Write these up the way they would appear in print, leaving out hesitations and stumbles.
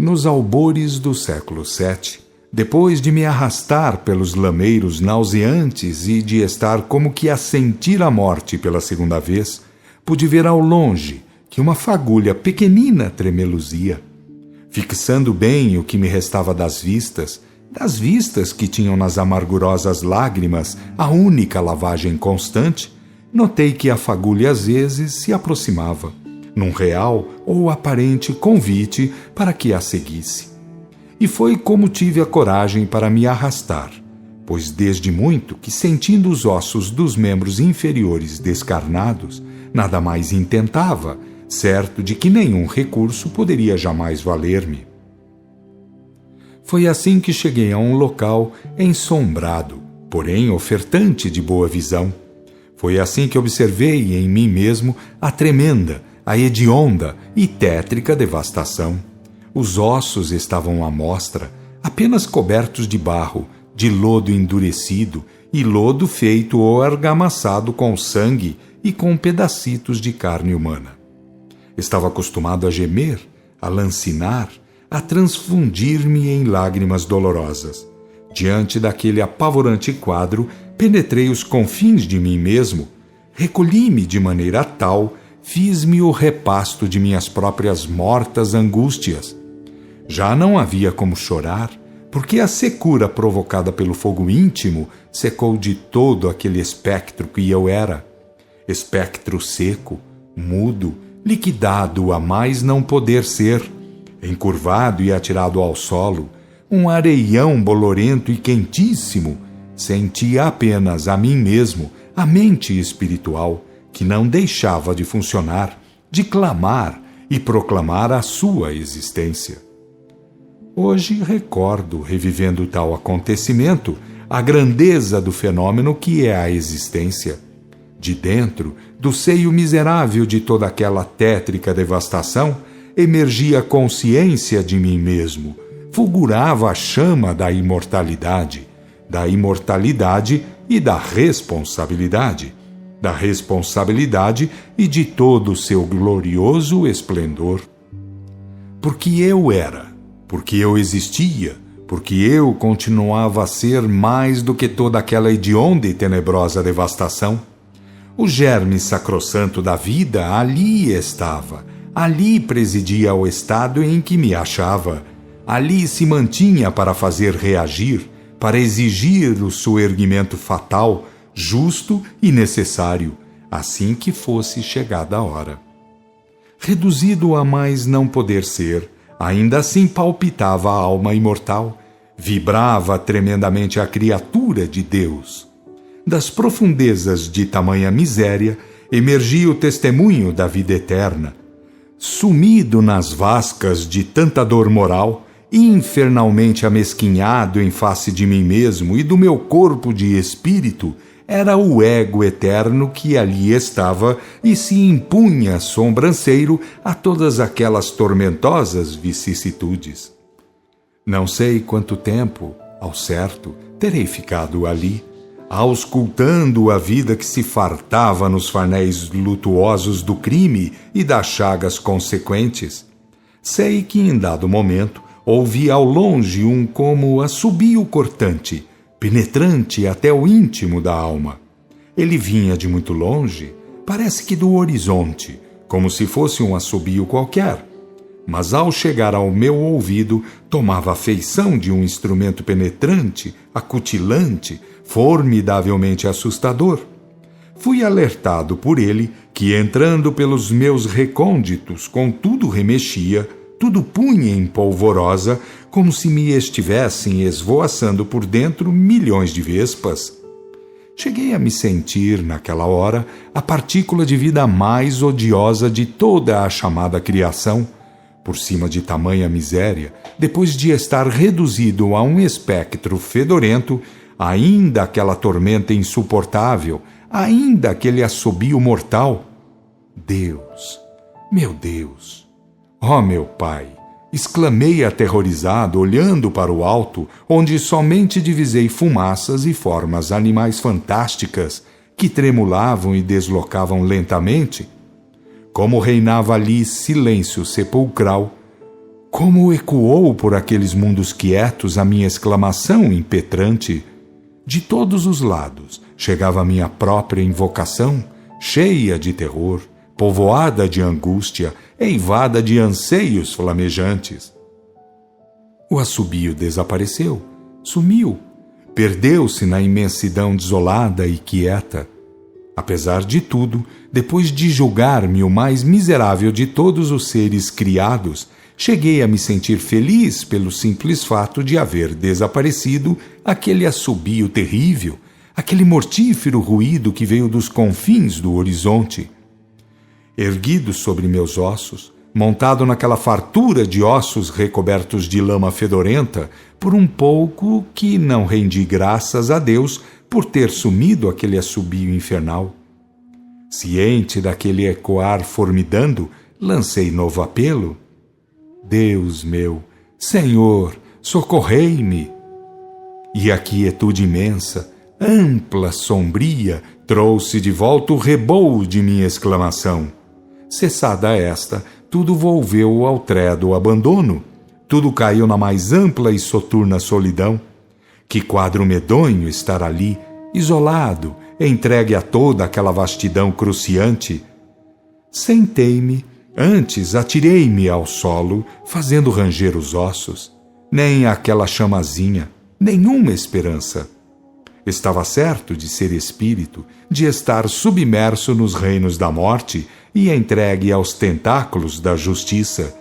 Nos albores do século VII, depois de me arrastar pelos lameiros nauseantes e de estar como que a sentir a morte pela segunda vez, pude ver ao longe que uma fagulha pequenina tremeluzia. Fixando bem o que me restava das vistas que tinham nas amargurosas lágrimas a única lavagem constante, notei que a fagulha às vezes se aproximava, num real ou aparente convite para que a seguisse. E foi como tive a coragem para me arrastar, pois desde muito que, sentindo os ossos dos membros inferiores descarnados, nada mais intentava, certo de que nenhum recurso poderia jamais valer-me. Foi assim que cheguei a um local ensombrado, porém ofertante de boa visão. Foi assim que observei em mim mesmo a tremenda, a hedionda e tétrica devastação. Os ossos estavam à mostra, apenas cobertos de barro, de lodo endurecido e lodo feito ou argamassado com sangue e com pedacitos de carne humana. Estava acostumado a gemer, a lancinar, a transfundir-me em lágrimas dolorosas. Diante daquele apavorante quadro, penetrei os confins de mim mesmo, recolhi-me de maneira tal, fiz-me o repasto de minhas próprias mortas angústias. Já não havia como chorar, porque a secura provocada pelo fogo íntimo secou de todo aquele espectro que eu era. Espectro seco, mudo, liquidado a mais não poder ser, encurvado e atirado ao solo, um areião bolorento e quentíssimo, sentia apenas a mim mesmo, a mente espiritual, que não deixava de funcionar, de clamar e proclamar a sua existência. Hoje recordo, revivendo tal acontecimento, a grandeza do fenômeno que é a existência. De dentro, do seio miserável de toda aquela tétrica devastação, emergia a consciência de mim mesmo, fulgurava a chama da imortalidade e da responsabilidade e de todo o seu glorioso esplendor. Porque eu era, porque eu existia, porque eu continuava a ser mais do que toda aquela hedionda e tenebrosa devastação. O germe sacrossanto da vida ali estava, ali presidia ao estado em que me achava, ali se mantinha para fazer reagir, para exigir o soerguimento fatal, justo e necessário, assim que fosse chegada a hora. Reduzido a mais não poder ser, ainda assim palpitava a alma imortal, vibrava tremendamente a criatura de Deus. Das profundezas de tamanha miséria emergia o testemunho da vida eterna. Sumido nas vascas de tanta dor moral, infernalmente amesquinhado em face de mim mesmo e do meu corpo de espírito, era o ego eterno que ali estava e se impunha sobranceiro a todas aquelas tormentosas vicissitudes. Não sei quanto tempo, ao certo, terei ficado ali, auscultando a vida que se fartava nos farnéis lutuosos do crime e das chagas consequentes. Sei que em dado momento ouvi ao longe um como assobio cortante, penetrante até o íntimo da alma. Ele vinha de muito longe, parece que do horizonte, como se fosse um assobio qualquer, mas ao chegar ao meu ouvido tomava a feição de um instrumento penetrante, acutilante, formidavelmente assustador. Fui alertado por ele que, entrando pelos meus recônditos, com tudo remexia, tudo punha em polvorosa, como se me estivessem esvoaçando por dentro milhões de vespas. Cheguei a me sentir, naquela hora, a partícula de vida mais odiosa de toda a chamada criação, por cima de tamanha miséria, depois de estar reduzido a um espectro fedorento, ainda aquela tormenta insuportável, ainda aquele assobio mortal. Deus, meu Deus! Ó meu Pai! Exclamei aterrorizado, olhando para o alto, onde somente divisei fumaças e formas animais fantásticas que tremulavam e deslocavam lentamente. Como reinava ali silêncio sepulcral, Como ecoou por aqueles mundos quietos a minha exclamação impetrante! De todos os lados chegava a minha própria invocação, cheia de terror, povoada de angústia, eivada de anseios flamejantes. O assobio desapareceu, sumiu, perdeu-se na imensidão desolada e quieta. Apesar de tudo, depois de julgar-me o mais miserável de todos os seres criados, cheguei a me sentir feliz pelo simples fato de haver desaparecido aquele assobio terrível, aquele mortífero ruído que veio dos confins do horizonte. Erguido sobre meus ossos, montado naquela fartura de ossos recobertos de lama fedorenta, por um pouco que não rendi graças a Deus por ter sumido aquele assobio infernal. Ciente daquele ecoar formidando, lancei novo apelo. Deus meu, Senhor, socorrei-me! E a quietude imensa, ampla, sombria, trouxe de volta o rebou de minha exclamação. Cessada esta, tudo volveu ao tredo abandono, tudo caiu na mais ampla e soturna solidão. Que quadro medonho estar ali, isolado, entregue a toda aquela vastidão cruciante. Sentei-me, antes atirei-me ao solo, fazendo ranger os ossos. Nem aquela chamazinha, nenhuma esperança. Estava certo de ser espírito, de estar submerso nos reinos da morte e entregue aos tentáculos da justiça.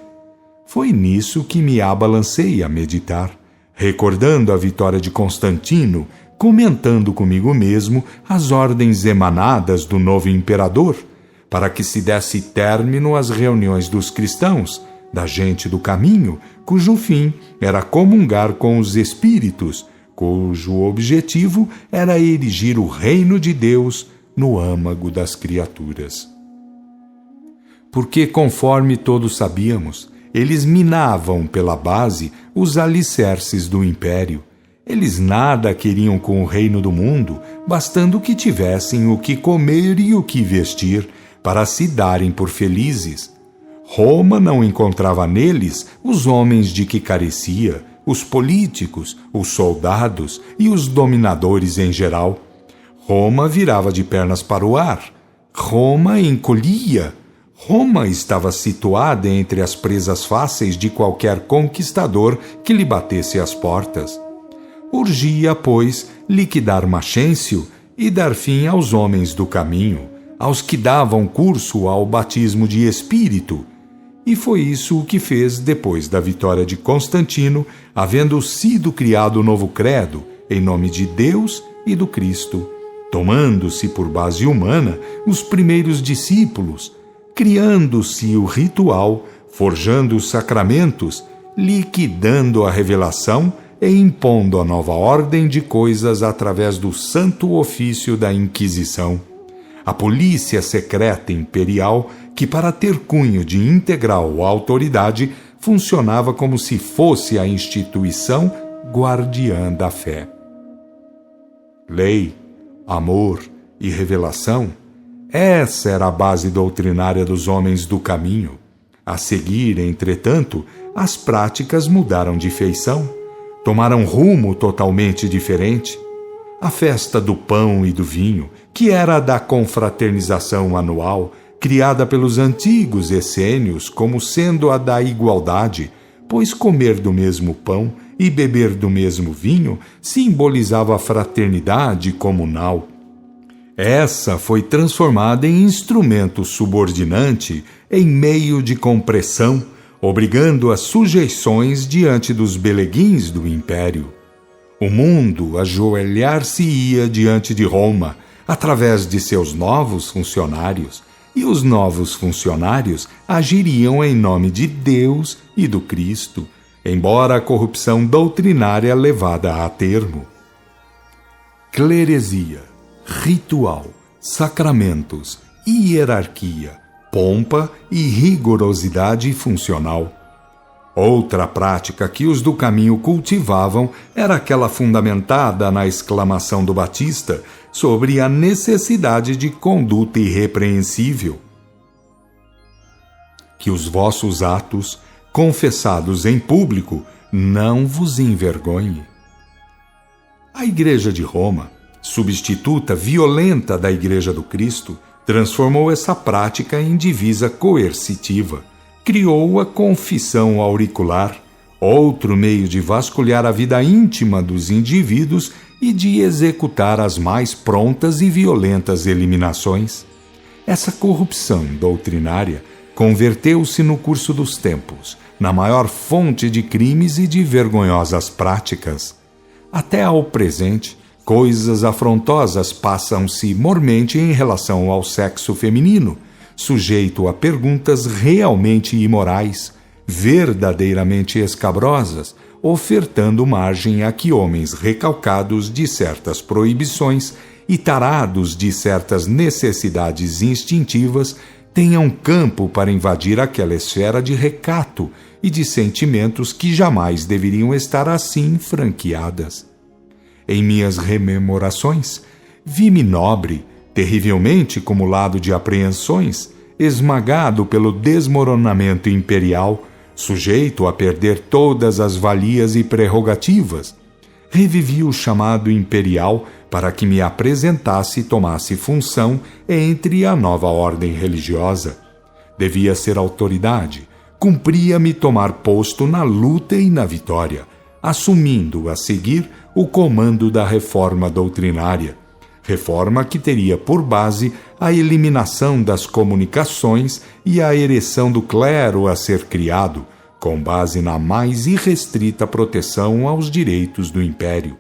Foi nisso que me abalancei a meditar, recordando a vitória de Constantino, comentando comigo mesmo as ordens emanadas do novo imperador, para que se desse término às reuniões dos cristãos, da gente do caminho, cujo fim era comungar com os espíritos, cujo objetivo era erigir o reino de Deus no âmago das criaturas. Porque, conforme todos sabíamos, eles minavam pela base os alicerces do império. Eles nada queriam com o reino do mundo, bastando que tivessem o que comer e o que vestir, para se darem por felizes. Roma não encontrava neles os homens de que carecia, os políticos, os soldados e os dominadores em geral. Roma virava de pernas para o ar. Roma encolhia. Roma estava situada entre as presas fáceis de qualquer conquistador que lhe batesse às portas. Urgia, pois, liquidar Maxêncio e dar fim aos homens do caminho, aos que davam curso ao batismo de espírito. E foi isso o que fez depois da vitória de Constantino, havendo sido criado o novo credo, em nome de Deus e do Cristo, tomando-se por base humana os primeiros discípulos, criando-se o ritual, forjando os sacramentos, liquidando a revelação e impondo a nova ordem de coisas através do santo ofício da Inquisição. A polícia secreta imperial, que para ter cunho de integral autoridade, funcionava como se fosse a instituição guardiã da fé. Lei, amor e revelação, essa era a base doutrinária dos homens do caminho. A seguir, entretanto, as práticas mudaram de feição, tomaram rumo totalmente diferente. A festa do pão e do vinho, que era a da confraternização anual, criada pelos antigos essênios como sendo a da igualdade, pois comer do mesmo pão e beber do mesmo vinho simbolizava a fraternidade comunal. Essa foi transformada em instrumento subordinante em meio de compressão, obrigando as sujeições diante dos beleguins do império. O mundo ajoelhar-se-ia diante de Roma, através de seus novos funcionários, e os novos funcionários agiriam em nome de Deus e do Cristo, embora a corrupção doutrinária levada a termo. Cleresia, ritual, sacramentos, hierarquia, pompa e rigorosidade funcional. Outra prática que os do caminho cultivavam era aquela fundamentada na exclamação do Batista sobre a necessidade de conduta irrepreensível. Que os vossos atos, confessados em público, não vos envergonhe. A Igreja de Roma, substituta violenta da Igreja do Cristo, transformou essa prática em divisa coercitiva. Criou a confissão auricular, outro meio de vasculhar a vida íntima dos indivíduos e de executar as mais prontas e violentas eliminações. Essa corrupção doutrinária converteu-se no curso dos tempos na maior fonte de crimes e de vergonhosas práticas. Até ao presente, coisas afrontosas passam-se mormente em relação ao sexo feminino, sujeito a perguntas realmente imorais, verdadeiramente escabrosas, ofertando margem a que homens recalcados de certas proibições e tarados de certas necessidades instintivas tenham campo para invadir aquela esfera de recato e de sentimentos que jamais deveriam estar assim franqueadas. Em minhas rememorações, vi-me nobre, terrivelmente cumulado de apreensões, esmagado pelo desmoronamento imperial, sujeito a perder todas as valias e prerrogativas. Revivi o chamado imperial para que me apresentasse e tomasse função entre a nova ordem religiosa. Devia ser autoridade, cumpria-me tomar posto na luta e na vitória, assumindo a seguir o comando da reforma doutrinária, reforma que teria por base a eliminação das comunicações e a ereção do clero a ser criado, com base na mais irrestrita proteção aos direitos do império.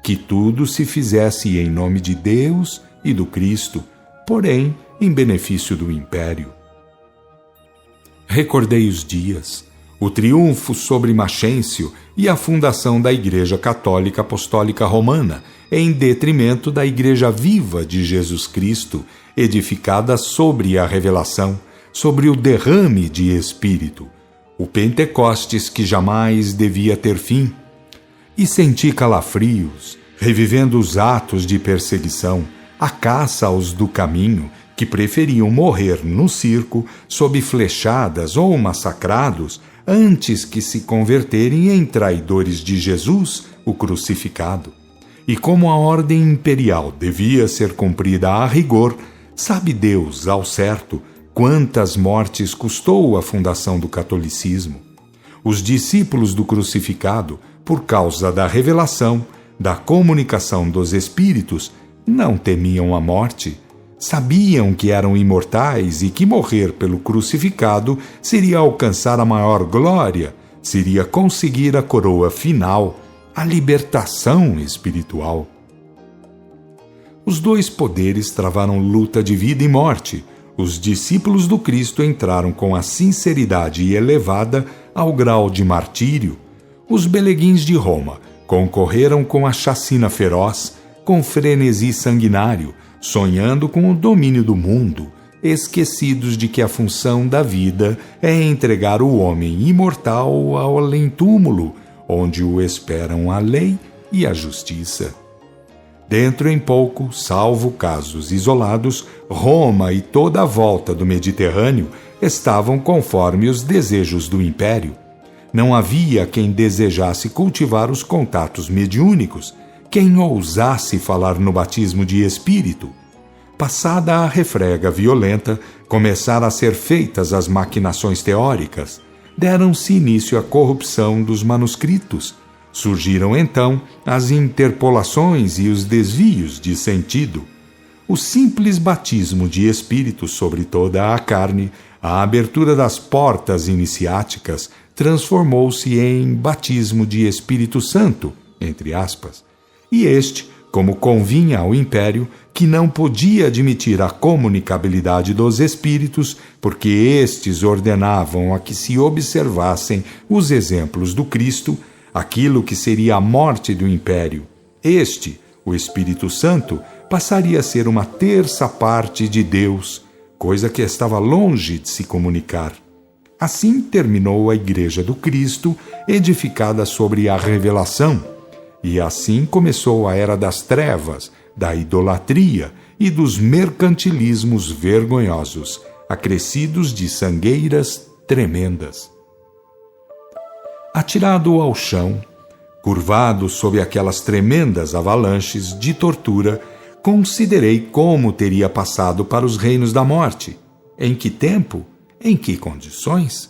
Que tudo se fizesse em nome de Deus e do Cristo, porém em benefício do império. Recordei os dias, o triunfo sobre Maxêncio e a fundação da Igreja Católica Apostólica Romana, em detrimento da Igreja viva de Jesus Cristo, edificada sobre a revelação, sobre o derrame de Espírito, o Pentecostes que jamais devia ter fim. E senti calafrios, revivendo os atos de perseguição, a caça aos do caminho, que preferiam morrer no circo, sob flechadas ou massacrados, antes que se converterem em traidores de Jesus, o crucificado. E como a ordem imperial devia ser cumprida a rigor, sabe Deus, ao certo, quantas mortes custou a fundação do catolicismo. Os discípulos do crucificado, por causa da revelação, da comunicação dos Espíritos, não temiam a morte. Sabiam que eram imortais e que morrer pelo crucificado seria alcançar a maior glória, seria conseguir a coroa final, a libertação espiritual. Os dois poderes travaram luta de vida e morte. Os discípulos do Cristo entraram com a sinceridade elevada ao grau de martírio. Os beleguins de Roma concorreram com a chacina feroz, com frenesi sanguinário, sonhando com o domínio do mundo, esquecidos de que a função da vida é entregar o homem imortal ao além-túmulo, onde o esperam a lei e a justiça. Dentro em pouco, salvo casos isolados, Roma e toda a volta do Mediterrâneo estavam conforme os desejos do império. Não havia quem desejasse cultivar os contatos mediúnicos, quem ousasse falar no batismo de espírito. Passada a refrega violenta, começaram a ser feitas as maquinações teóricas. Deram-se início à corrupção dos manuscritos. Surgiram então as interpolações e os desvios de sentido. O simples batismo de espírito sobre toda a carne, a abertura das portas iniciáticas, transformou-se em batismo de Espírito Santo, entre aspas. E este, como convinha ao império, que não podia admitir a comunicabilidade dos espíritos, porque estes ordenavam a que se observassem os exemplos do Cristo, aquilo que seria a morte do império. Este, o Espírito Santo, passaria a ser uma terça parte de Deus, coisa que estava longe de se comunicar. Assim terminou a Igreja do Cristo, edificada sobre a revelação, e assim começou a Era das Trevas, da idolatria e dos mercantilismos vergonhosos, acrescidos de sangueiras tremendas. atirado ao chão, curvado sob aquelas tremendas avalanches de tortura, considerei como teria passado para os reinos da morte. Em que tempo? Em que condições?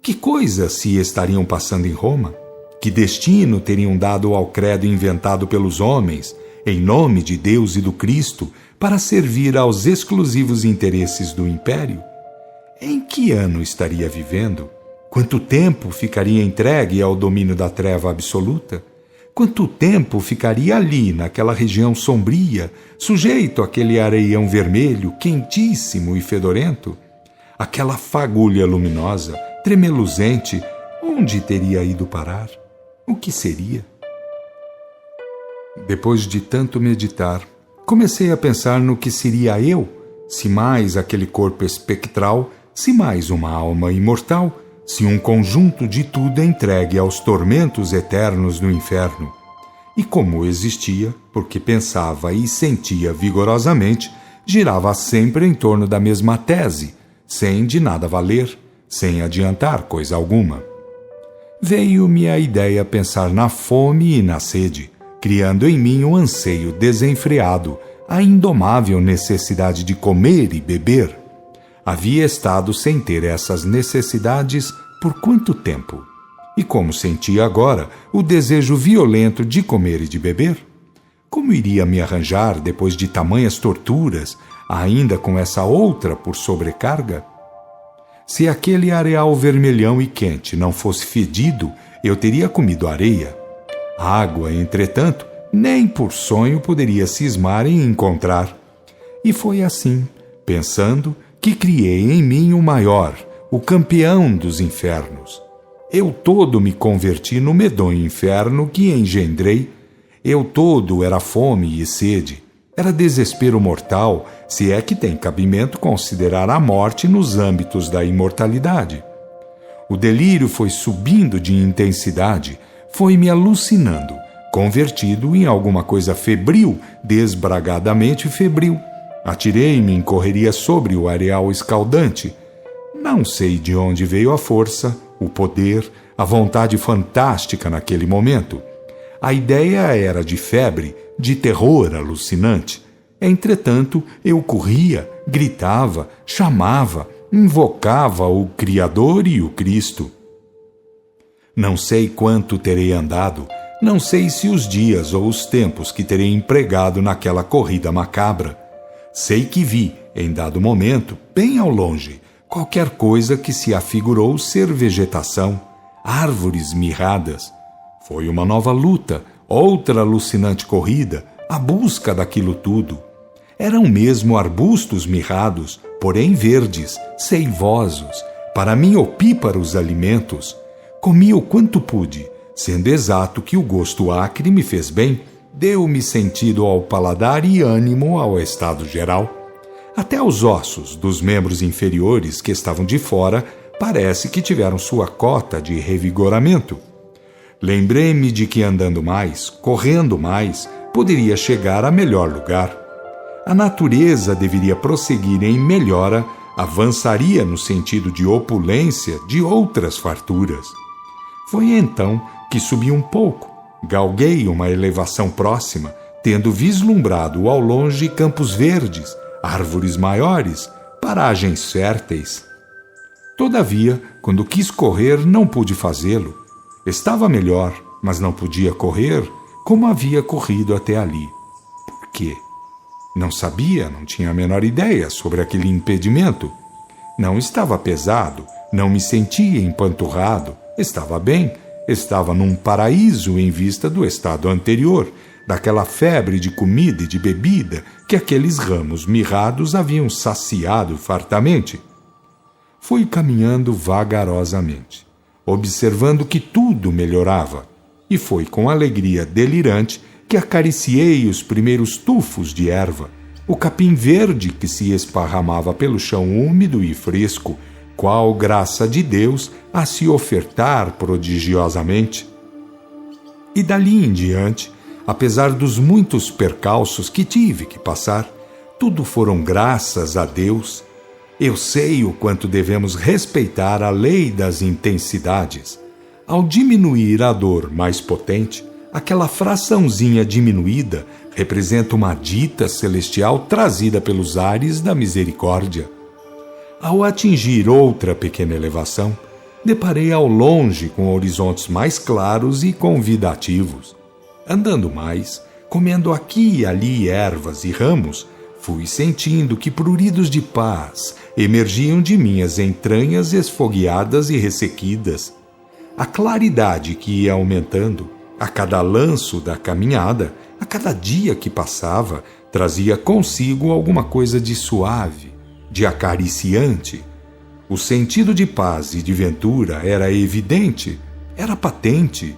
Que coisas se estariam passando em Roma? Que destino teriam dado ao credo inventado pelos homens, em nome de Deus e do Cristo, para servir aos exclusivos interesses do império? Em que ano estaria vivendo? Quanto tempo ficaria entregue ao domínio da treva absoluta? Quanto tempo ficaria ali, naquela região sombria, sujeito àquele areião vermelho, quentíssimo e fedorento? Aquela fagulha luminosa, tremeluzente, onde teria ido parar? O que seria? Depois de tanto meditar, comecei a pensar no que seria eu, se mais aquele corpo espectral, se mais uma alma imortal, se um conjunto de tudo entregue aos tormentos eternos do inferno. E como existia, porque pensava e sentia vigorosamente, girava sempre em torno da mesma tese, sem de nada valer, sem adiantar coisa alguma. Veio-me a ideia pensar na fome e na sede, criando em mim um anseio desenfreado, a indomável necessidade de comer e beber. Havia estado sem ter essas necessidades por quanto tempo? E como sentia agora o desejo violento de comer e de beber? Como iria me arranjar depois de tamanhas torturas, ainda com essa outra por sobrecarga? Se aquele areal vermelhão e quente não fosse fedido, eu teria comido areia. Água, entretanto, nem por sonho poderia cismar em encontrar. E foi assim, pensando, que criei em mim o maior, o campeão dos infernos. Eu todo me converti no medonho inferno que engendrei. Eu todo era fome e sede. Era desespero mortal, se é que tem cabimento considerar a morte nos âmbitos da imortalidade. O delírio foi subindo de intensidade, foi me alucinando, convertido em alguma coisa febril, desbragadamente febril. Atirei-me em correria sobre o areal escaldante. Não sei de onde veio a força, o poder, a vontade fantástica naquele momento. A ideia era de febre, de terror alucinante. Entretanto, eu corria, gritava, chamava, invocava o Criador e o Cristo. Não sei quanto terei andado, não sei se os dias ou os tempos que terei empregado naquela corrida macabra. Sei que vi, em dado momento, bem ao longe, qualquer coisa que se afigurou ser vegetação, árvores mirradas. Foi uma nova luta, outra alucinante corrida, a busca daquilo tudo. Eram mesmo arbustos mirrados, porém verdes, seivosos, para mim opíparos alimentos. Comi o quanto pude, sendo exato que o gosto acre me fez bem, deu-me sentido ao paladar e ânimo ao estado geral. Até os ossos dos membros inferiores que estavam de fora parece que tiveram sua cota de revigoramento. Lembrei-me de que andando mais, correndo mais, poderia chegar a melhor lugar. A natureza deveria prosseguir em melhora, avançaria no sentido de opulência de outras farturas. Foi então que subi um pouco, galguei uma elevação próxima, tendo vislumbrado ao longe campos verdes, árvores maiores, paragens férteis. Todavia, quando quis correr, não pude fazê-lo. Estava melhor, mas não podia correr como havia corrido até ali. Por quê? Não sabia, não tinha a menor ideia sobre aquele impedimento. Não estava pesado, não me sentia empanturrado, estava bem, estava num paraíso em vista do estado anterior, daquela febre de comida e de bebida que aqueles ramos mirrados haviam saciado fartamente. Fui caminhando vagarosamente, observando que tudo melhorava, e foi com alegria delirante que acariciei os primeiros tufos de erva, o capim verde que se esparramava pelo chão úmido e fresco, qual graça de Deus a se ofertar prodigiosamente. E dali em diante, apesar dos muitos percalços que tive que passar, tudo foram graças a Deus. Eu sei o quanto devemos respeitar a lei das intensidades. Ao diminuir a dor mais potente, aquela fraçãozinha diminuída representa uma dita celestial trazida pelos ares da misericórdia. Ao atingir outra pequena elevação, deparei ao longe com horizontes mais claros e convidativos. Andando mais, comendo aqui e ali ervas e ramos, fui sentindo que pruridos de paz emergiam de minhas entranhas esfogueadas e ressequidas. A claridade que ia aumentando, a cada lanço da caminhada, a cada dia que passava, trazia consigo alguma coisa de suave, de acariciante. O sentido de paz e de ventura era evidente, era patente.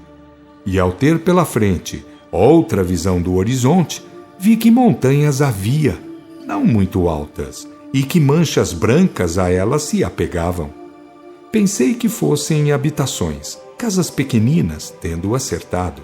E ao ter pela frente outra visão do horizonte, vi que montanhas havia, não muito altas, e que manchas brancas a elas se apegavam. Pensei que fossem habitações, casas pequeninas, tendo acertado.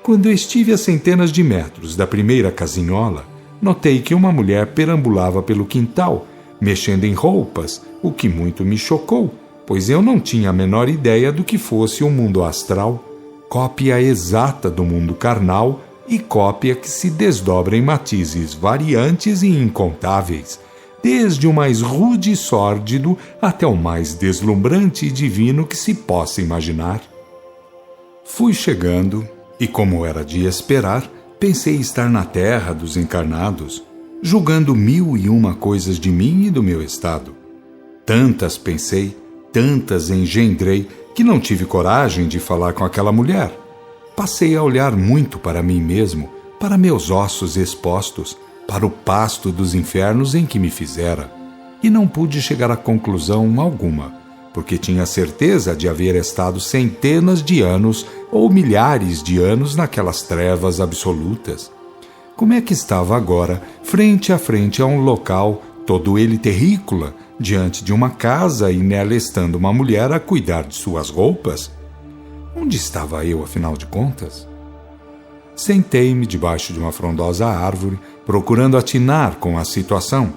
Quando estive a centenas de metros da primeira casinhola, notei que uma mulher perambulava pelo quintal, mexendo em roupas, o que muito me chocou, pois eu não tinha a menor ideia do que fosse o mundo astral, cópia exata do mundo carnal e cópia que se desdobra em matizes variantes e incontáveis, desde o mais rude e sórdido até o mais deslumbrante e divino que se possa imaginar. Fui chegando e, como era de esperar, pensei estar na terra dos encarnados, julgando 1001 coisas de mim e do meu estado. Tantas pensei, tantas engendrei, que não tive coragem de falar com aquela mulher. Passei a olhar muito para mim mesmo, para meus ossos expostos, para o pasto dos infernos em que me fizera, e não pude chegar a conclusão alguma, porque tinha certeza de haver estado centenas de anos ou milhares de anos naquelas trevas absolutas. Como é que estava agora, frente a frente a um local, todo ele terrícola, diante de uma casa e nela estando uma mulher a cuidar de suas roupas? Onde estava eu, afinal de contas? Sentei-me debaixo de uma frondosa árvore, procurando atinar com a situação.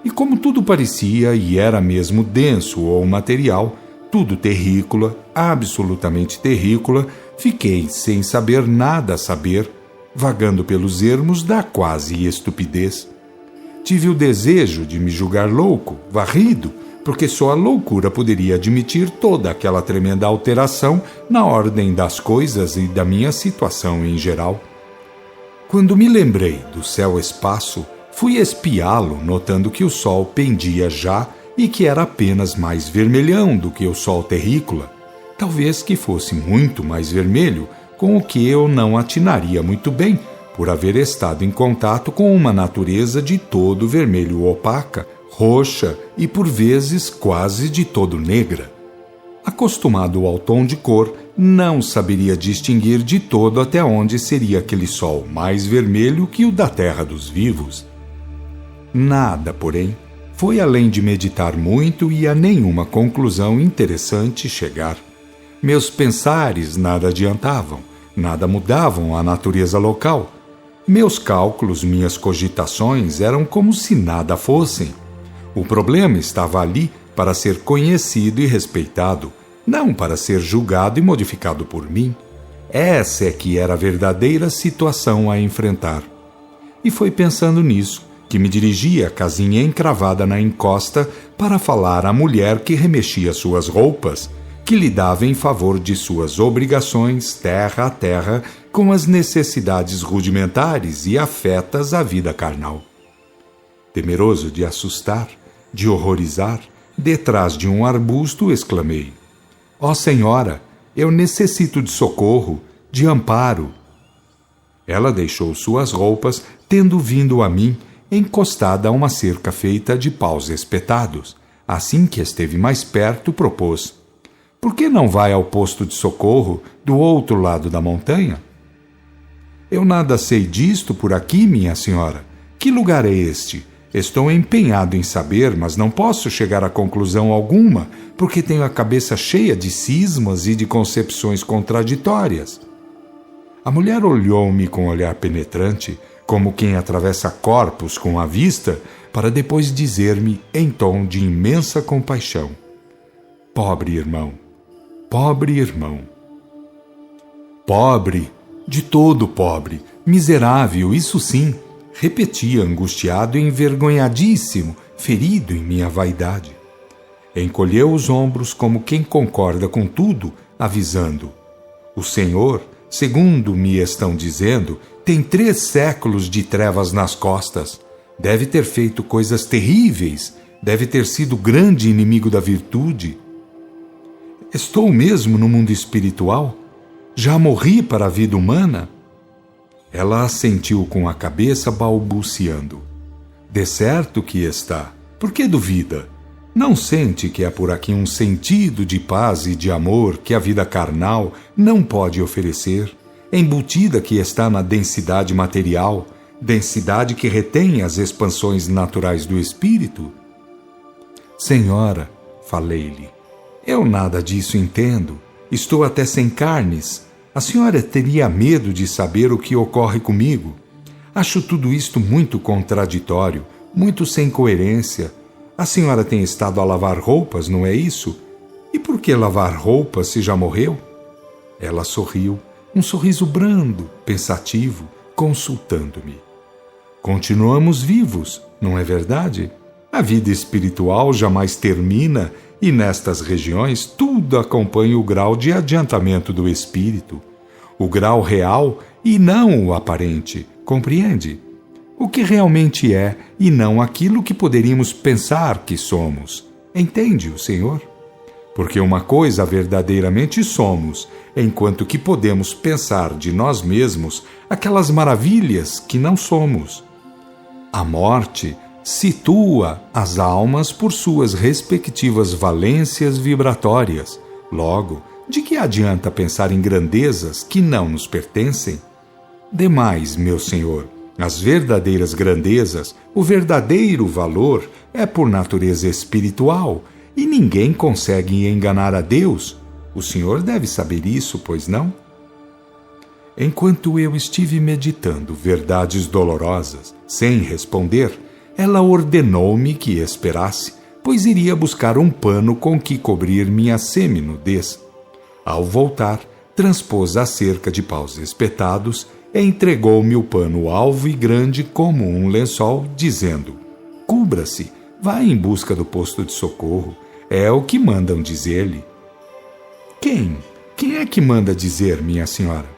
E como tudo parecia e era mesmo denso ou material, tudo terrícola, absolutamente terrícola, fiquei sem saber nada a saber, vagando pelos ermos da quase estupidez. Tive o desejo de me julgar louco, varrido, porque só a loucura poderia admitir toda aquela tremenda alteração na ordem das coisas e da minha situação em geral. Quando me lembrei do céu-espaço, fui espiá-lo, notando que o sol pendia já e que era apenas mais vermelhão do que o sol terrícola, talvez que fosse muito mais vermelho, com o que eu não atinaria muito bem, por haver estado em contato com uma natureza de todo vermelho opaca, roxa e por vezes quase de todo negra. Acostumado ao tom de cor, não saberia distinguir de todo até onde seria aquele sol mais vermelho que o da terra dos vivos. Nada, porém, foi além de meditar muito e a nenhuma conclusão interessante chegar. Meus pensares nada adiantavam, nada mudavam a natureza local. Meus cálculos, minhas cogitações eram como se nada fossem. O problema estava ali para ser conhecido e respeitado, não para ser julgado e modificado por mim. Essa é que era a verdadeira situação a enfrentar. E foi pensando nisso que me dirigi à casinha encravada na encosta para falar à mulher que remexia suas roupas, que lidava em favor de suas obrigações terra a terra com as necessidades rudimentares e afetas à vida carnal. Temeroso de assustar, de horrorizar, detrás de um arbusto exclamei: "Ó Senhora, eu necessito de socorro, de amparo." Ela deixou suas roupas, tendo vindo a mim, encostada a uma cerca feita de paus espetados. Assim que esteve mais perto, propôs: "Por que não vai ao posto de socorro do outro lado da montanha?" "Eu nada sei disto por aqui, minha senhora. Que lugar é este? Estou empenhado em saber, mas não posso chegar a conclusão alguma, porque tenho a cabeça cheia de cismas e de concepções contraditórias." A mulher olhou-me com um olhar penetrante, como quem atravessa corpos com a vista, para depois dizer-me, em tom de imensa compaixão: "Pobre irmão, pobre irmão. Pobre, de todo pobre, miserável, isso sim, repetia angustiado e envergonhadíssimo, ferido em minha vaidade. Encolheu os ombros como quem concorda com tudo, avisando: o Senhor, segundo me estão dizendo, tem 3 séculos de trevas nas costas. Deve ter feito coisas terríveis, deve ter sido grande inimigo da virtude. Estou mesmo no mundo espiritual? Já morri para a vida humana? Ela assentiu com a cabeça, balbuciando: de certo que está. Por que duvida? Não sente que há por aqui um sentido de paz e de amor que a vida carnal não pode oferecer, embutida que está na densidade material, densidade que retém as expansões naturais do espírito? Senhora, falei-lhe, eu nada disso entendo. Estou até sem carnes. A senhora teria medo de saber o que ocorre comigo? Acho tudo isto muito contraditório, muito sem coerência. A senhora tem estado a lavar roupas, não é isso? E por que lavar roupas se já morreu? Ela sorriu, um sorriso brando, pensativo, consultando-me. Continuamos vivos, não é verdade? A vida espiritual jamais termina e nestas regiões tudo acompanha o grau de adiantamento do espírito. O grau real e não o aparente, compreende? O que realmente é e não aquilo que poderíamos pensar que somos. Entende o Senhor? Porque uma coisa verdadeiramente somos, enquanto que podemos pensar de nós mesmos aquelas maravilhas que não somos. A morte situa as almas por suas respectivas valências vibratórias. Logo, de que adianta pensar em grandezas que não nos pertencem? Demais, meu Senhor, as verdadeiras grandezas, o verdadeiro valor é por natureza espiritual e ninguém consegue enganar a Deus. O Senhor deve saber isso, pois não? Enquanto eu estive meditando verdades dolorosas, sem responder, ela ordenou-me que esperasse, pois iria buscar um pano com que cobrir minha semi-nudez. Ao voltar, transpôs a cerca de paus espetados e entregou-me o pano alvo e grande como um lençol, dizendo: cubra-se, vá em busca do posto de socorro, é o que mandam dizer-lhe. Quem é que manda dizer, minha senhora?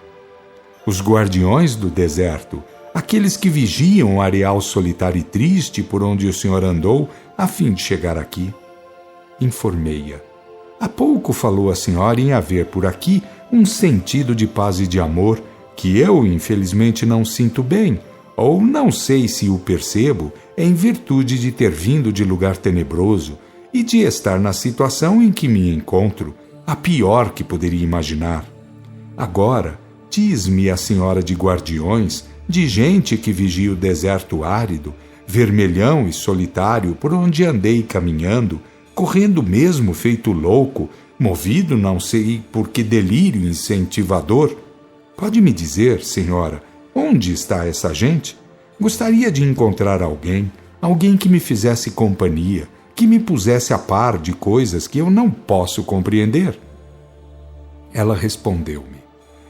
Os guardiões do deserto, aqueles que vigiam o areal solitário e triste por onde o senhor andou a fim de chegar aqui. Informei-a. Há pouco falou a senhora em haver por aqui um sentido de paz e de amor que eu, infelizmente, não sinto bem, ou não sei se o percebo em virtude de ter vindo de lugar tenebroso e de estar na situação em que me encontro, a pior que poderia imaginar. Agora, diz-me a senhora de guardiões, de gente que vigia o deserto árido, vermelhão e solitário por onde andei caminhando, correndo mesmo feito louco, movido não sei por que delírio incentivador. Pode me dizer, senhora, onde está essa gente? Gostaria de encontrar alguém que me fizesse companhia, que me pusesse a par de coisas que eu não posso compreender. Ela respondeu-me: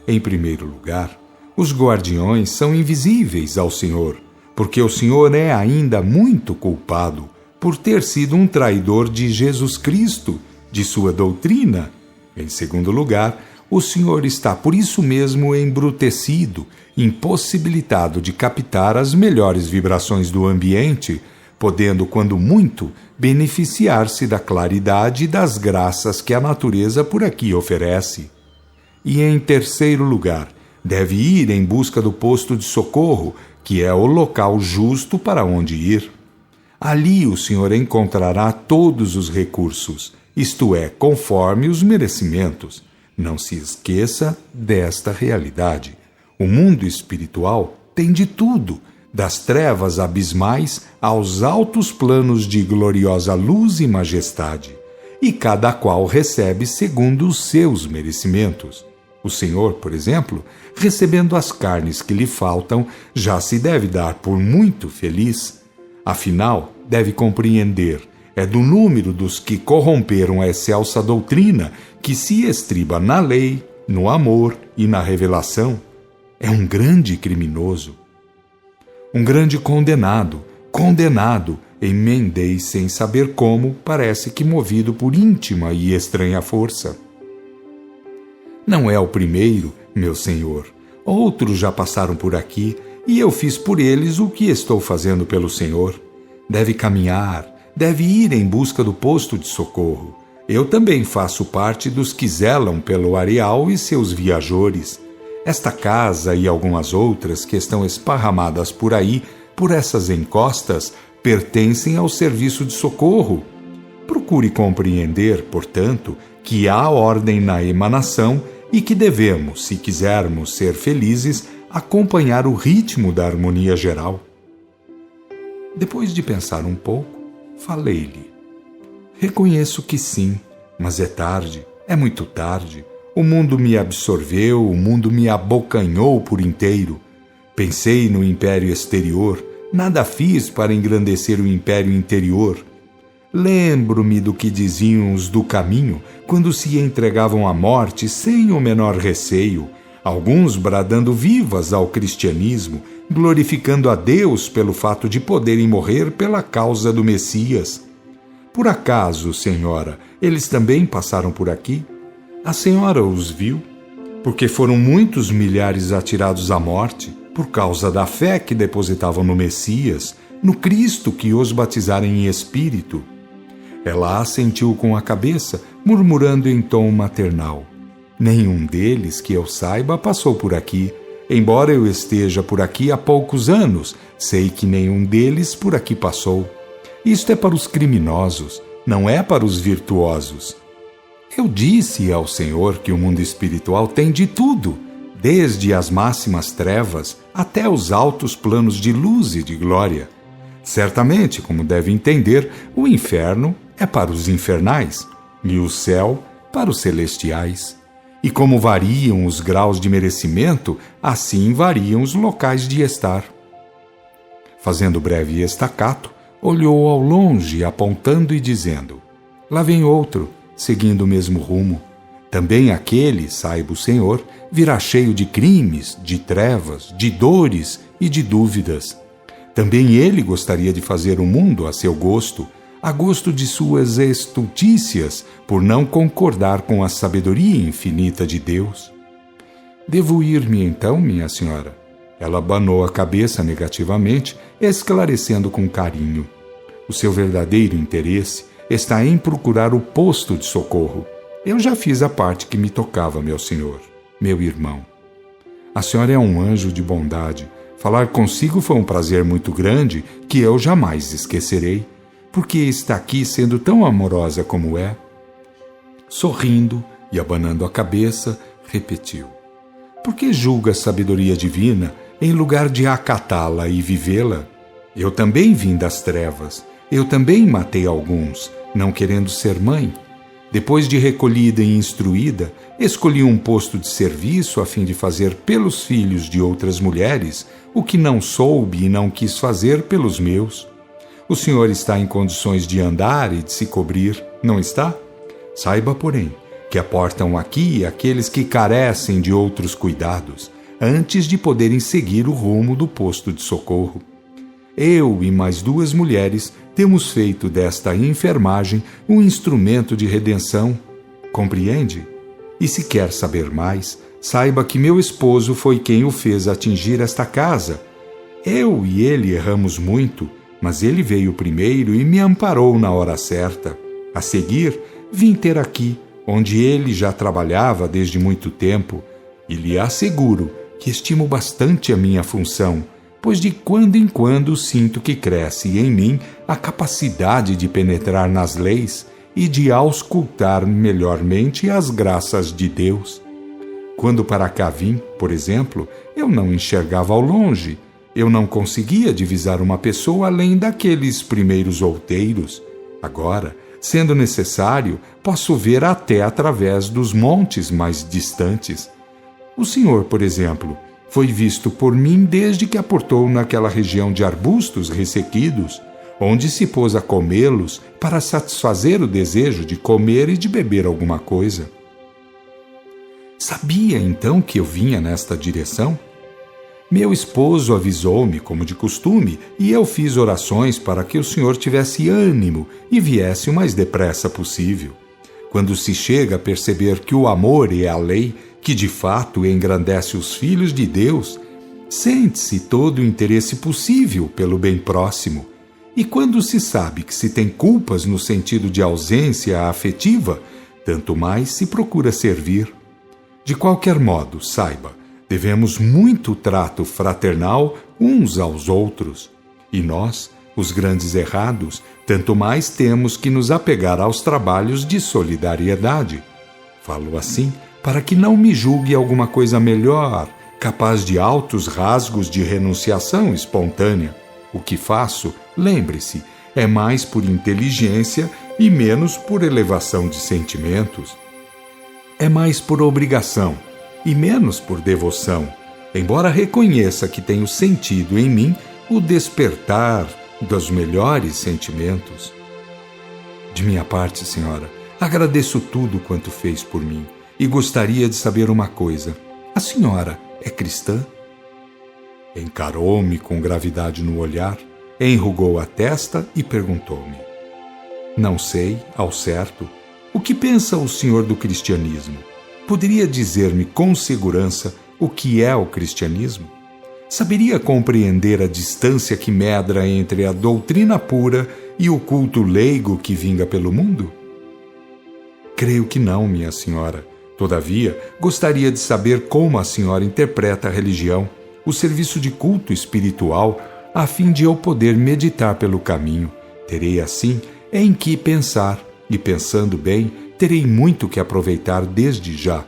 em primeiro lugar, os guardiões são invisíveis ao Senhor, porque o Senhor é ainda muito culpado por ter sido um traidor de Jesus Cristo, de sua doutrina. Em segundo lugar, o Senhor está por isso mesmo embrutecido, impossibilitado de captar as melhores vibrações do ambiente, podendo, quando muito, beneficiar-se da claridade e das graças que a natureza por aqui oferece. E, em terceiro lugar, deve ir em busca do posto de socorro, que é o local justo para onde ir. Ali o Senhor encontrará todos os recursos, isto é, conforme os merecimentos. Não se esqueça desta realidade. O mundo espiritual tem de tudo, das trevas abismais aos altos planos de gloriosa luz e majestade, e cada qual recebe segundo os seus merecimentos. O Senhor, por exemplo, recebendo as carnes que lhe faltam, já se deve dar por muito feliz. Afinal, deve compreender, é do número dos que corromperam a excelsa doutrina que se estriba na lei, no amor e na revelação. É um grande criminoso. Um grande condenado, emendei sem saber como, parece que movido por íntima e estranha força. Não é o primeiro, meu senhor. Outros já passaram por aqui, e eu fiz por eles o que estou fazendo pelo senhor. Deve caminhar, deve ir em busca do posto de socorro. Eu também faço parte dos que zelam pelo areal e seus viajores. Esta casa e algumas outras que estão esparramadas por aí, por essas encostas, pertencem ao serviço de socorro. Procure compreender, portanto, que há ordem na emanação e que devemos, se quisermos ser felizes, acompanhar o ritmo da harmonia geral. Depois de pensar um pouco, falei-lhe. Reconheço que sim, mas é tarde, é muito tarde. O mundo me absorveu, o mundo me abocanhou por inteiro. Pensei no império exterior, nada fiz para engrandecer o império interior. Lembro-me do que diziam os do caminho quando se entregavam à morte sem o menor receio, alguns bradando vivas ao cristianismo, glorificando a Deus pelo fato de poderem morrer pela causa do Messias. Por acaso, senhora, eles também passaram por aqui? A senhora os viu? Porque foram muitos milhares atirados à morte por causa da fé que depositavam no Messias, no Cristo que os batizara em espírito. Ela assentiu com a cabeça, murmurando em tom maternal. Nenhum deles, que eu saiba, passou por aqui. Embora eu esteja por aqui há poucos anos, sei que nenhum deles por aqui passou. Isto é para os criminosos, não é para os virtuosos. Eu disse ao Senhor que o mundo espiritual tem de tudo, desde as máximas trevas até os altos planos de luz e de glória. Certamente, como deve entender, o inferno é para os infernais e o céu para os celestiais. E como variam os graus de merecimento, assim variam os locais de estar. Fazendo breve estacato, olhou ao longe, apontando e dizendo: lá vem outro, seguindo o mesmo rumo. Também aquele, saiba o Senhor, virá cheio de crimes, de trevas, de dores e de dúvidas. Também ele gostaria de fazer o mundo a seu gosto, a gosto de suas estultícias, por não concordar com a sabedoria infinita de Deus. Devo ir-me então, minha senhora? Ela abanou a cabeça negativamente, esclarecendo com carinho. O seu verdadeiro interesse está em procurar o posto de socorro. Eu já fiz a parte que me tocava, meu senhor, meu irmão. A senhora é um anjo de bondade. Falar consigo foi um prazer muito grande que eu jamais esquecerei. Porque está aqui sendo tão amorosa como é? Sorrindo e abanando a cabeça, repetiu. Por que julga a sabedoria divina em lugar de acatá-la e vivê-la? Eu também vim das trevas. Eu também matei alguns, não querendo ser mãe. Depois de recolhida e instruída, escolhi um posto de serviço a fim de fazer pelos filhos de outras mulheres o que não soube e não quis fazer pelos meus. O senhor está em condições de andar e de se cobrir, não está? Saiba, porém, que aportam aqui aqueles que carecem de outros cuidados, antes de poderem seguir o rumo do posto de socorro. Eu e mais 2 mulheres temos feito desta enfermagem um instrumento de redenção. Compreende? E se quer saber mais, saiba que meu esposo foi quem o fez atingir esta casa. Eu e ele erramos muito, mas ele veio primeiro e me amparou na hora certa. A seguir, vim ter aqui, onde ele já trabalhava desde muito tempo, e lhe asseguro que estimo bastante a minha função, pois de quando em quando sinto que cresce em mim a capacidade de penetrar nas leis e de auscultar melhormente as graças de Deus. Quando para cá vim, por exemplo, eu não enxergava ao longe, eu não conseguia divisar uma pessoa além daqueles primeiros outeiros. Agora, sendo necessário, posso ver até através dos montes mais distantes. O senhor, por exemplo, foi visto por mim desde que aportou naquela região de arbustos ressequidos, onde se pôs a comê-los para satisfazer o desejo de comer e de beber alguma coisa. Sabia então que eu vinha nesta direção? Meu esposo avisou-me, como de costume, e eu fiz orações para que o senhor tivesse ânimo e viesse o mais depressa possível. Quando se chega a perceber que o amor é a lei que de fato engrandece os filhos de Deus, sente-se todo o interesse possível pelo bem próximo. E quando se sabe que se tem culpas no sentido de ausência afetiva, tanto mais se procura servir. De qualquer modo, saiba, devemos muito trato fraternal uns aos outros. E nós, os grandes errados, tanto mais temos que nos apegar aos trabalhos de solidariedade. Falo assim para que não me julgue alguma coisa melhor, capaz de altos rasgos de renunciação espontânea. O que faço, lembre-se, é mais por inteligência e menos por elevação de sentimentos. É mais por obrigação e menos por devoção, embora reconheça que tenho sentido em mim o despertar dos melhores sentimentos. De minha parte, senhora, agradeço tudo quanto fez por mim e gostaria de saber uma coisa. A senhora é cristã? Encarou-me com gravidade no olhar, enrugou a testa e perguntou-me: Não sei, ao certo, o que pensa o senhor do cristianismo? Poderia dizer-me com segurança o que é o cristianismo? Saberia compreender a distância que medra entre a doutrina pura e o culto leigo que vinga pelo mundo? Creio que não, minha senhora. Todavia, gostaria de saber como a senhora interpreta a religião, o serviço de culto espiritual, a fim de eu poder meditar pelo caminho. Terei, assim, em que pensar, e pensando bem, terei muito que aproveitar desde já.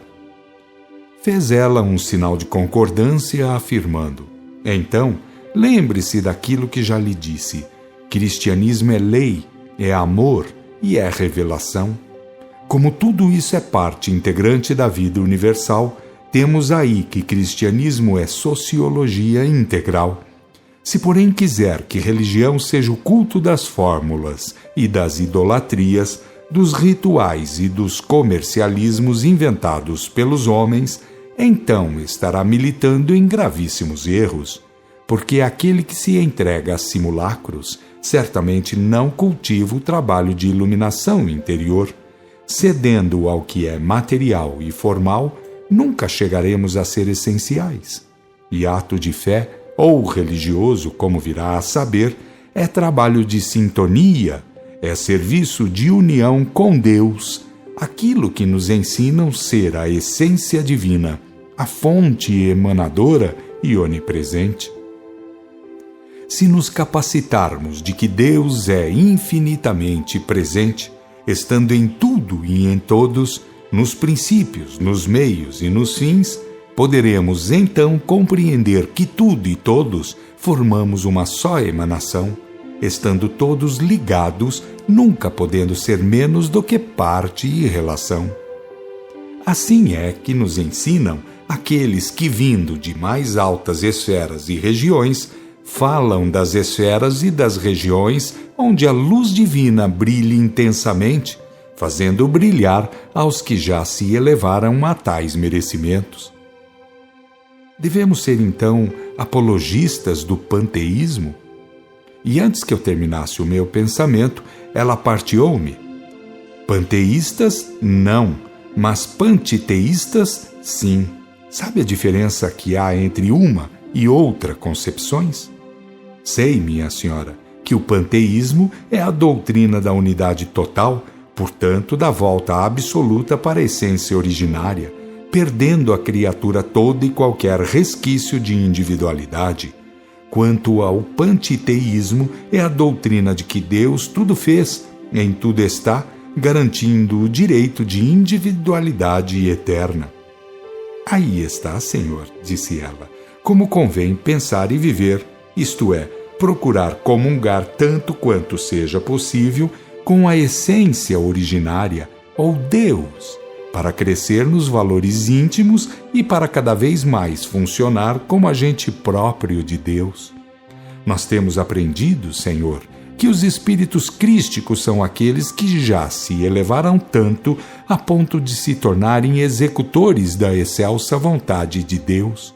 Fez ela um sinal de concordância, afirmando: Então, lembre-se daquilo que já lhe disse. Cristianismo é lei, é amor e é revelação. Como tudo isso é parte integrante da vida universal, temos aí que cristianismo é sociologia integral. Se, porém, quiser que religião seja o culto das fórmulas e das idolatrias, dos rituais e dos comercialismos inventados pelos homens, então estará militando em gravíssimos erros, porque aquele que se entrega a simulacros certamente não cultiva o trabalho de iluminação interior. Cedendo ao que é material e formal, nunca chegaremos a ser essenciais. E ato de fé, ou religioso, como virá a saber, é trabalho de sintonia, é serviço de união com Deus, aquilo que nos ensinam ser a essência divina, a fonte emanadora e onipresente. Se nos capacitarmos de que Deus é infinitamente presente, estando em tudo e em todos, nos princípios, nos meios e nos fins, poderemos então compreender que tudo e todos formamos uma só emanação, estando todos ligados, nunca podendo ser menos do que parte e relação. Assim é que nos ensinam aqueles que, vindo de mais altas esferas e regiões, falam das esferas e das regiões onde a luz divina brilha intensamente, fazendo brilhar aos que já se elevaram a tais merecimentos. Devemos ser, então, apologistas do panteísmo? E antes que eu terminasse o meu pensamento, ela partilhou-me. Panteístas, não, mas pantiteístas, sim. Sabe a diferença que há entre uma e outra concepções? Sei, minha senhora, que o panteísmo é a doutrina da unidade total, portanto, da volta absoluta para a essência originária, perdendo a criatura toda e qualquer resquício de individualidade. Quanto ao pantiteísmo, é a doutrina de que Deus tudo fez, em tudo está, garantindo o direito de individualidade eterna. Aí está, Senhor, disse ela, como convém pensar e viver, isto é, procurar comungar tanto quanto seja possível com a essência originária, ou Deus, para crescer nos valores íntimos e para cada vez mais funcionar como agente próprio de Deus. Nós temos aprendido, Senhor, que os espíritos crísticos são aqueles que já se elevaram tanto a ponto de se tornarem executores da excelsa vontade de Deus.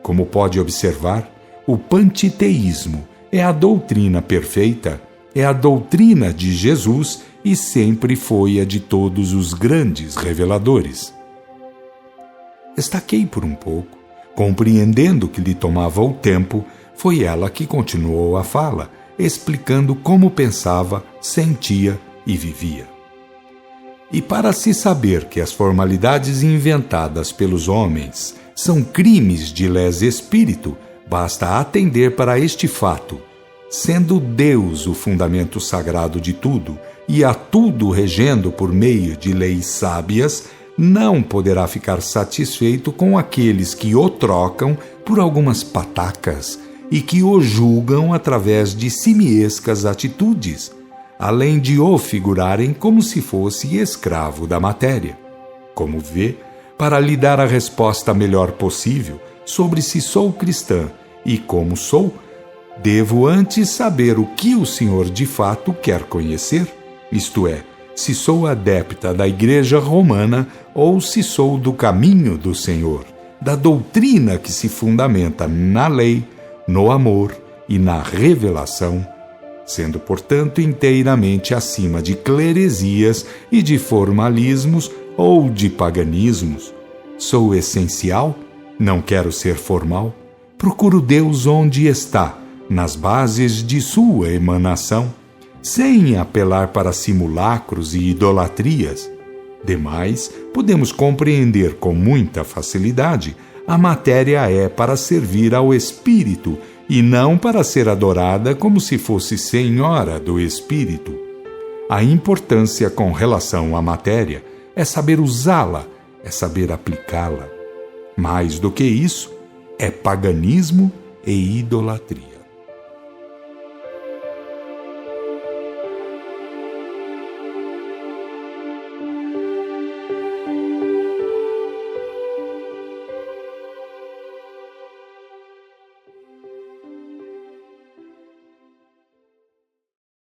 Como pode observar, o pantiteísmo é a doutrina perfeita, é a doutrina de Jesus e sempre foi a de todos os grandes reveladores. Estaquei por um pouco, compreendendo que lhe tomava o tempo, foi ela que continuou a fala, explicando como pensava, sentia e vivia. E para se saber que as formalidades inventadas pelos homens são crimes de lesa espírito, basta atender para este fato. Sendo Deus o fundamento sagrado de tudo, e a tudo regendo por meio de leis sábias, não poderá ficar satisfeito com aqueles que o trocam por algumas patacas e que o julgam através de simiescas atitudes, além de o figurarem como se fosse escravo da matéria. Como vê, para lhe dar a resposta melhor possível sobre se sou cristã e como sou, devo antes saber o que o senhor de fato quer conhecer, isto é, se sou adepta da Igreja Romana ou se sou do caminho do Senhor, da doutrina que se fundamenta na lei, no amor e na revelação, sendo, portanto, inteiramente acima de cleresias e de formalismos ou de paganismos. Sou essencial, não quero ser formal, procuro Deus onde está, nas bases de sua emanação, sem apelar para simulacros e idolatrias. Demais, podemos compreender com muita facilidade, a matéria é para servir ao espírito e não para ser adorada como se fosse senhora do espírito. A importância com relação à matéria é saber usá-la, é saber aplicá-la. Mais do que isso, é paganismo e idolatria.